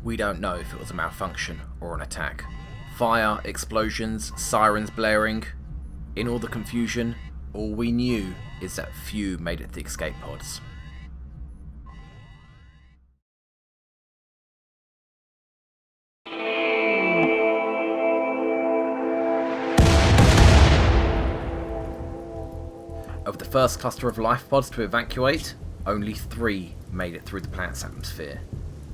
We don't know if it was a malfunction or an attack. Fire, explosions, sirens blaring. In all the confusion, all we knew is that few made it to the escape pods. Of the first cluster of life pods to evacuate, only 3 made it through the planet's atmosphere.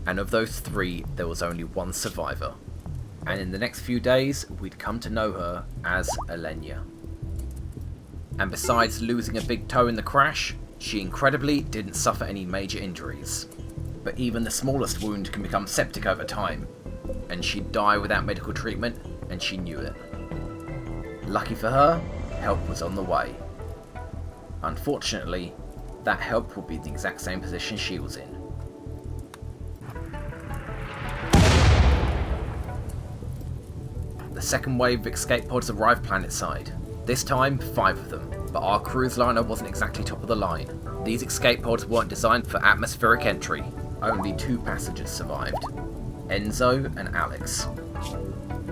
And of those 3, there was only 1 survivor. And in the next few days, we'd come to know her as Elenia. And besides losing a big toe in the crash, she incredibly didn't suffer any major injuries. But even the smallest wound can become septic over time, and she'd die without medical treatment, and she knew it. Lucky for her, help was on the way. Unfortunately, that help would be in the exact same position she was in. The second wave of escape pods arrived planetside. This time, 5 of them, but our cruise liner wasn't exactly top of the line. These escape pods weren't designed for atmospheric entry. Only 2 passengers survived, Enzo and Alex.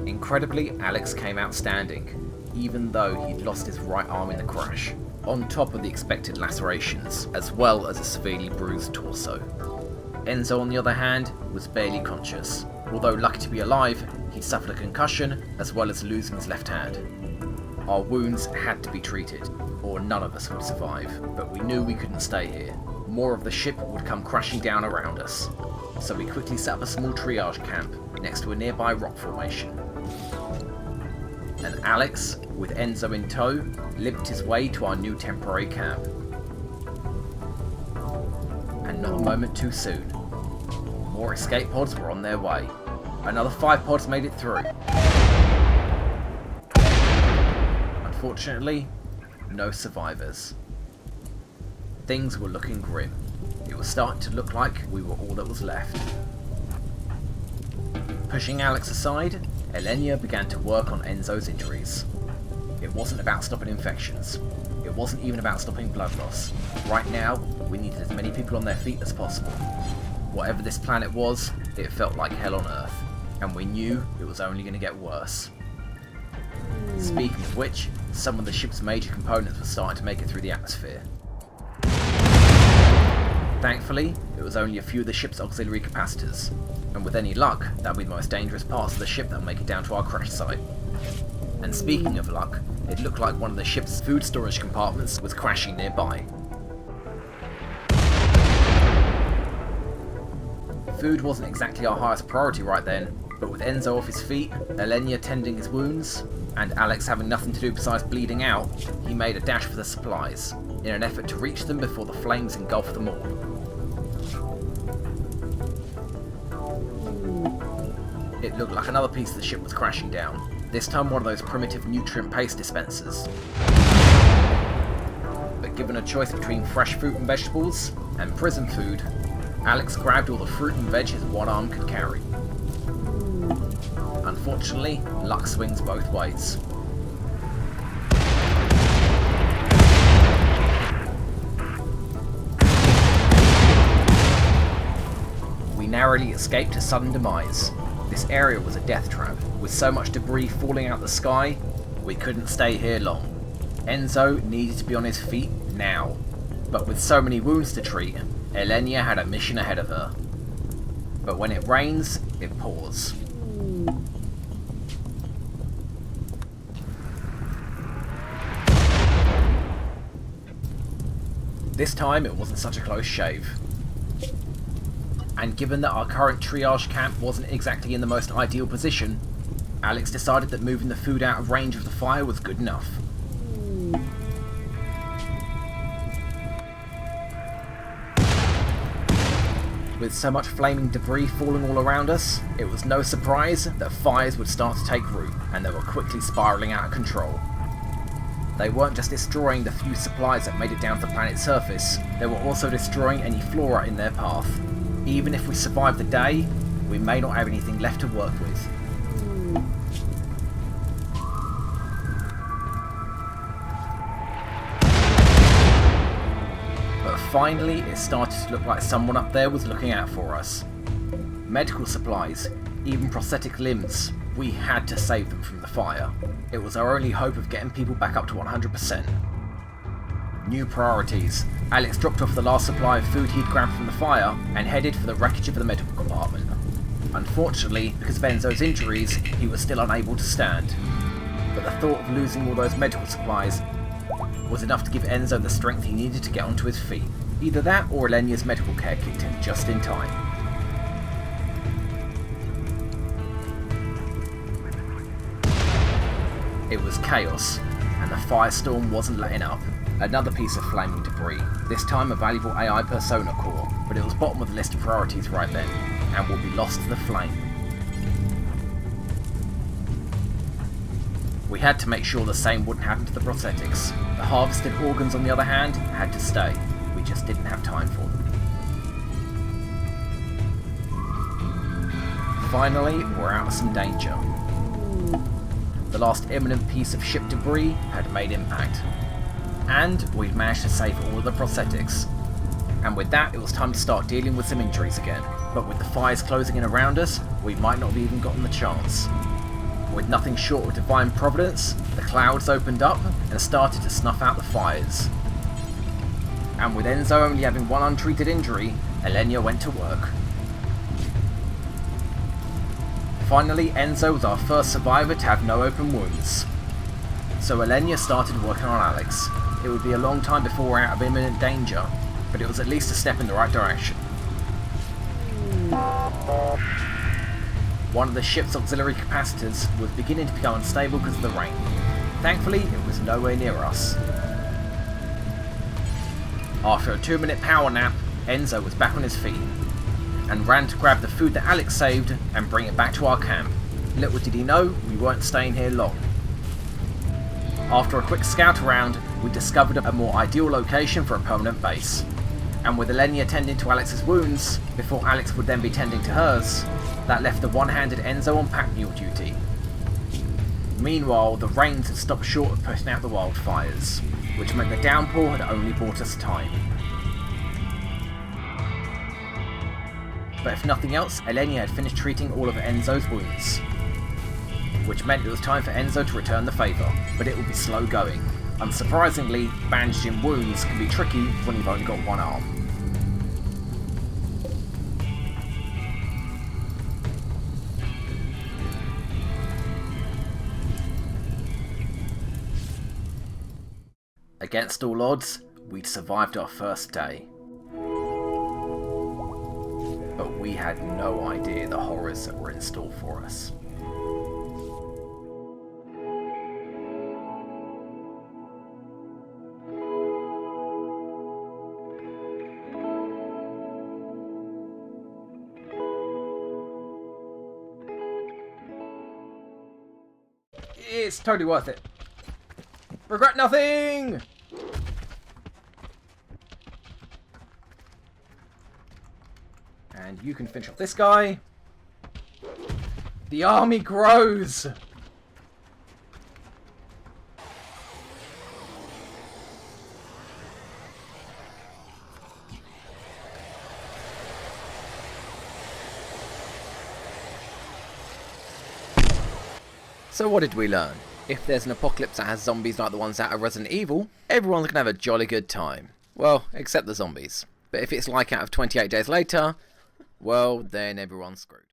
Incredibly, Alex came out standing, even though he'd lost his right arm in the crash, on top of the expected lacerations, as well as a severely bruised torso. Enzo, on the other hand, was barely conscious. Although lucky to be alive, he'd suffered a concussion, as well as losing his left hand. Our wounds had to be treated, or none of us would survive, but we knew we couldn't stay here. More of the ship would come crashing down around us, so we quickly set up a small triage camp next to a nearby rock formation. And Alex, with Enzo in tow, limped his way to our new temporary camp. And not a moment too soon, more escape pods were on their way. Another 5 pods made it through. Unfortunately, no survivors. Things were looking grim. It was starting to look like we were all that was left. Pushing Alex aside, Elenia began to work on Enzo's injuries. It wasn't about stopping infections. It wasn't even about stopping blood loss. Right now, we needed as many people on their feet as possible. Whatever this planet was, it felt like hell on Earth, and we knew it was only going to get worse. Speaking of which, some of the ship's major components were starting to make it through the atmosphere. Thankfully, it was only a few of the ship's auxiliary capacitors, and with any luck, that would be the most dangerous parts of the ship that will make it down to our crash site. And speaking of luck, it looked like one of the ship's food storage compartments was crashing nearby. Food wasn't exactly our highest priority right then, but with Enzo off his feet, Elenia tending his wounds, and Alex having nothing to do besides bleeding out, he made a dash for the supplies, in an effort to reach them before the flames engulfed them all. It looked like another piece of the ship was crashing down, this time one of those primitive nutrient paste dispensers. But given a choice between fresh fruit and vegetables, and prison food, Alex grabbed all the fruit and veg his one arm could carry. Unfortunately, luck swings both ways. We narrowly escaped a sudden demise. This area was a death trap. With so much debris falling out the sky, we couldn't stay here long. Enzo needed to be on his feet now. But with so many wounds to treat, Elenia had a mission ahead of her. But when it rains, it pours. This time it wasn't such a close shave. And given that our current triage camp wasn't exactly in the most ideal position, Alex decided that moving the food out of range of the fire was good enough. With so much flaming debris falling all around us, it was no surprise that fires would start to take root, and they were quickly spiralling out of control. They weren't just destroying the few supplies that made it down to the planet's surface, they were also destroying any flora in their path. Even if we survive the day, we may not have anything left to work with. But finally, it started to look like someone up there was looking out for us. medical supplies, even prosthetic limbs. We had to save them from the fire. It was our only hope of getting people back up to 100%. New priorities. Alex dropped off the last supply of food he'd grabbed from the fire and headed for the wreckage of the medical compartment. Unfortunately, because of Enzo's injuries, he was still unable to stand. But the thought of losing all those medical supplies was enough to give Enzo the strength he needed to get onto his feet. Either that or Elenia's medical care kicked in just in time. It was chaos, and the firestorm wasn't letting up. Another piece of flaming debris, this time a valuable AI persona core, but it was bottom of the list of priorities right then, and will be lost to the flame. We had to make sure the same wouldn't happen to the prosthetics. The harvested organs, on the other hand, had to stay. We just didn't have time for them. Finally, we're out of some danger. The last imminent piece of ship debris had made impact. And we'd managed to save all of the prosthetics. And with that, it was time to start dealing with some injuries again. But with the fires closing in around us, we might not have even gotten the chance. With nothing short of divine providence, the clouds opened up and started to snuff out the fires. And with Enzo only having one untreated injury, Elenia went to work. Finally, Enzo was our first survivor to have no open wounds. So Elenia started working on Alex. It would be a long time before we're out of imminent danger, but it was at least a step in the right direction. One of the ship's auxiliary capacitors was beginning to become unstable because of the rain. Thankfully, it was nowhere near us. After a 2-minute power nap, Enzo was back on his feet, and ran to grab the food that Alex saved and bring it back to our camp. Little did he know, we weren't staying here long. After a quick scout around, we discovered a more ideal location for a permanent base. And with Elenia tending to Alex's wounds, before Alex would then be tending to hers, that left the one-handed Enzo on pack mule duty. Meanwhile, the rains had stopped short of putting out the wildfires, which meant the downpour had only bought us time. But if nothing else, Elenia had finished treating all of Enzo's wounds, which meant it was time for Enzo to return the favour, but it would be slow going. Unsurprisingly, bandaging wounds can be tricky when you've only got one arm. Against all odds, we'd survived our first day. But we had no idea the horrors that were in store for us. It's totally worth it. Regret nothing! And you can finish off this guy. The army grows! So what did we learn? If there's an apocalypse that has zombies like the ones out of Resident Evil, everyone's going to have a jolly good time. Well, except the zombies. But if it's like out of 28 Days Later, well, then everyone's screwed.